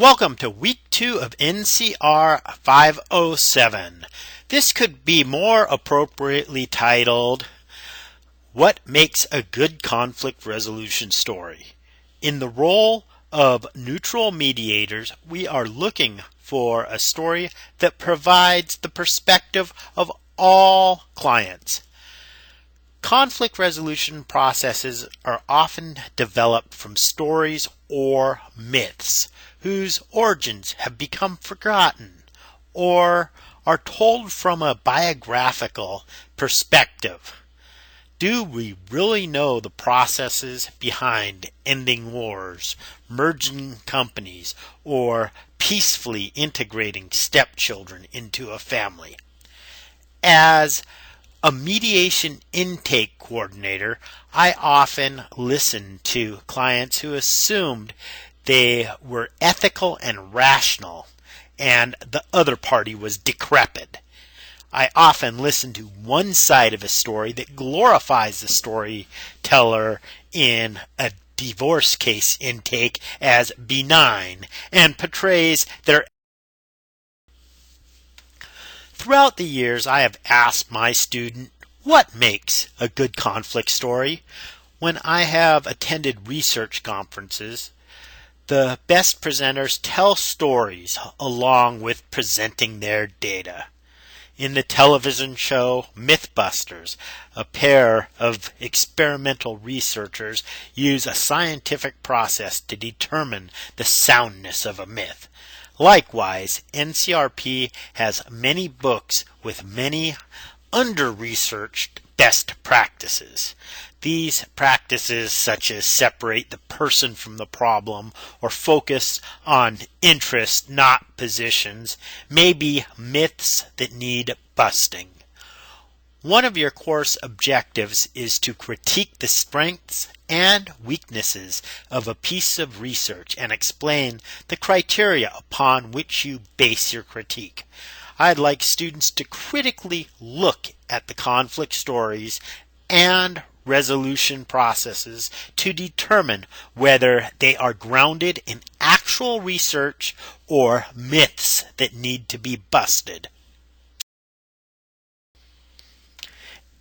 Welcome to week 2 of NCR 507. This could be more appropriately titled, What Makes a Good Conflict Resolution Story? In the role of neutral mediators, we are looking for a story that provides the perspective of all clients. Conflict resolution processes are often developed from stories or myths whose origins have become forgotten or are told from a biographical perspective. Do we really know the processes behind ending wars, merging companies, or peacefully integrating stepchildren into a family? As a mediation intake coordinator, I often listened to clients who assumed they were ethical and rational and the other party was decrepit. I often listen to one side of a story that glorifies the storyteller in a divorce case intake as benign and portrays their. Throughout the years, I have asked my student, what makes a good conflict story? When I have attended research conferences, the best presenters tell stories along with presenting their data. In the television show Mythbusters, a pair of experimental researchers use a scientific process to determine the soundness of a myth. Likewise, NCRP has many books with many under-researched best practices. These practices, such as separate the person from the problem or focus on interest, not positions, may be myths that need busting. One of your course objectives is to critique the strengths and weaknesses of a piece of research and explain the criteria upon which you base your critique. I'd like students to critically look at the conflict stories and resolution processes to determine whether they are grounded in actual research or myths that need to be busted.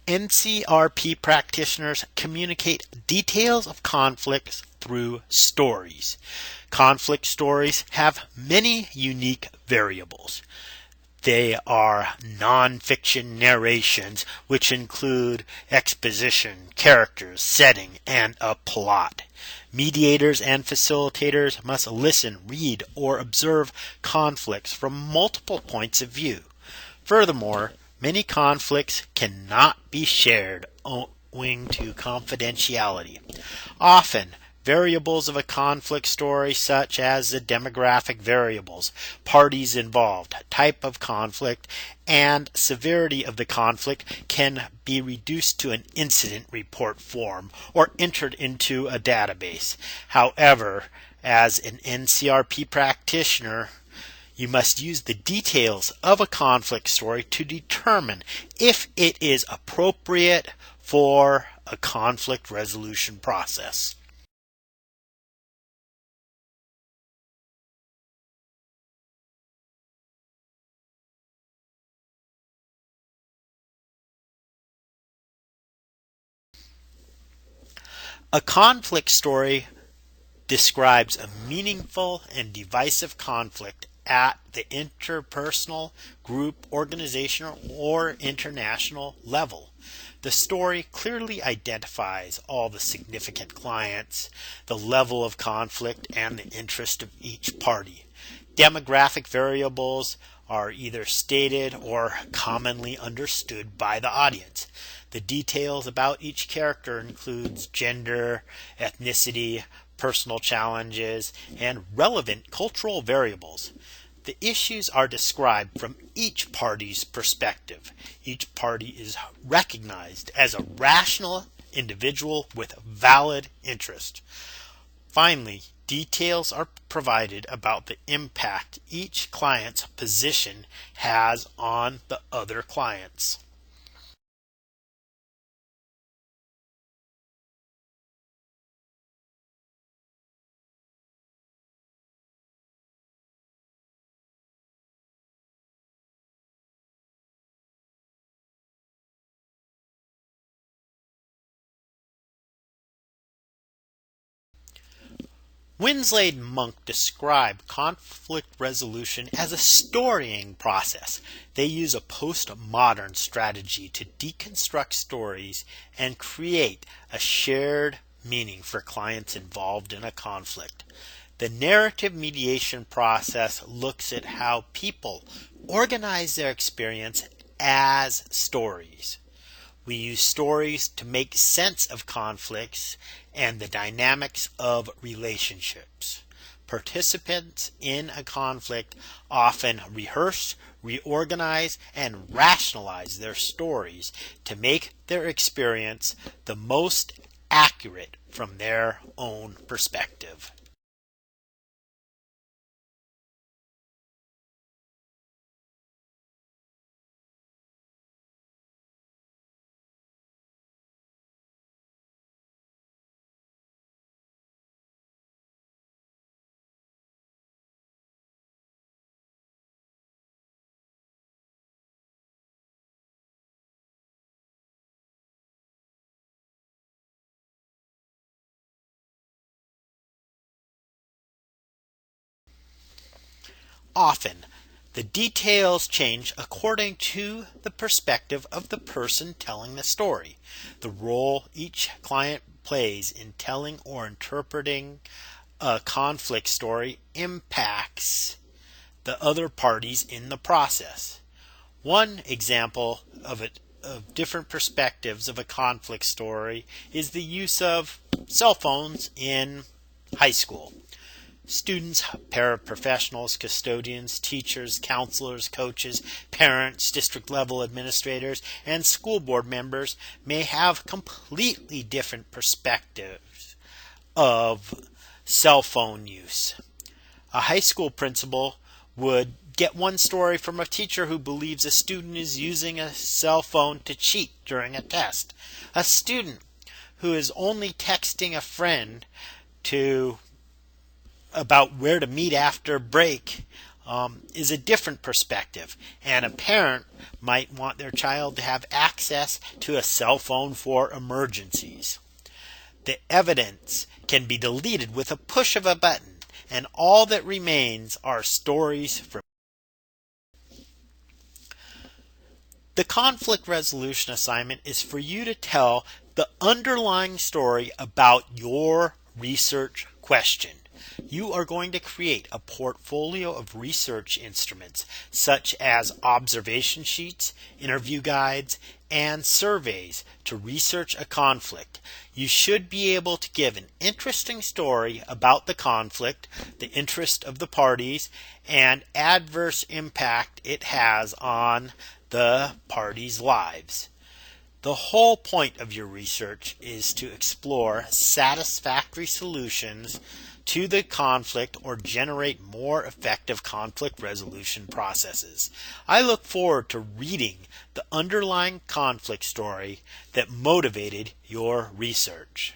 NCRP practitioners communicate details of conflicts through stories. Conflict stories have many unique variables. They are non-fiction narrations which include exposition, characters, setting, and a plot. Mediators and facilitators must listen, read, or observe conflicts from multiple points of view. Furthermore, many conflicts cannot be shared owing to confidentiality. Often, variables of a conflict story, such as the demographic variables, parties involved, type of conflict, and severity of the conflict, can be reduced to an incident report form or entered into a database. However, as an NCRP practitioner, you must use the details of a conflict story to determine if it is appropriate for a conflict resolution process. A conflict story describes a meaningful and divisive conflict at the interpersonal, group, organizational, or international level. The story clearly identifies all the significant clients, the level of conflict, and the interest of each party. Demographic variables are either stated or commonly understood by the audience. The details about each character includes gender, ethnicity, personal challenges, and relevant cultural variables. The issues are described from each party's perspective. Each party is recognized as a rational individual with valid interest. Finally, details are provided about the impact each client's position has on the other clients. Winslade and Monk describe conflict resolution as a storying process. They use a postmodern strategy to deconstruct stories and create a shared meaning for clients involved in a conflict. The narrative mediation process looks at how people organize their experience as stories. We use stories to make sense of conflicts and the dynamics of relationships. Participants in a conflict often rehearse, reorganize, and rationalize their stories to make their experience the most accurate from their own perspective. Often, the details change according to the perspective of the person telling the story. The role each client plays in telling or interpreting a conflict story impacts the other parties in the process. One example of different perspectives of a conflict story is the use of cell phones in high school. Students, paraprofessionals, custodians, teachers, counselors, coaches, parents, district level administrators, and school board members may have completely different perspectives of cell phone use. A high school principal would get one story from a teacher who believes a student is using a cell phone to cheat during a test. A student who is only texting a friend about where to meet after break is a different perspective, and a parent might want their child to have access to a cell phone for emergencies. The evidence can be deleted with a push of a button, and all that remains are stories from. The conflict resolution assignment is for you to tell the underlying story about your research question. You are going to create a portfolio of research instruments such as observation sheets, interview guides, and surveys to research a conflict. You should be able to give an interesting story about the conflict, the interest of the parties, and adverse impact it has on the parties' lives. The whole point of your research is to explore satisfactory solutions to the conflict or generate more effective conflict resolution processes. I look forward to reading the underlying conflict story that motivated your research.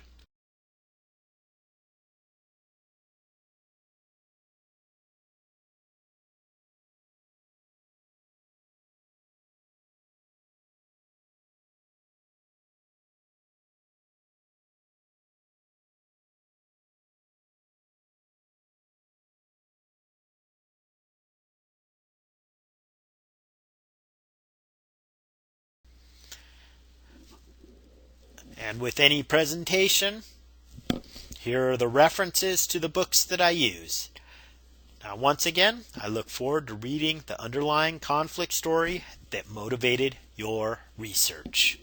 And with any presentation, here are the references to the books that I use. Now, once again, I look forward to reading the underlying conflict story that motivated your research.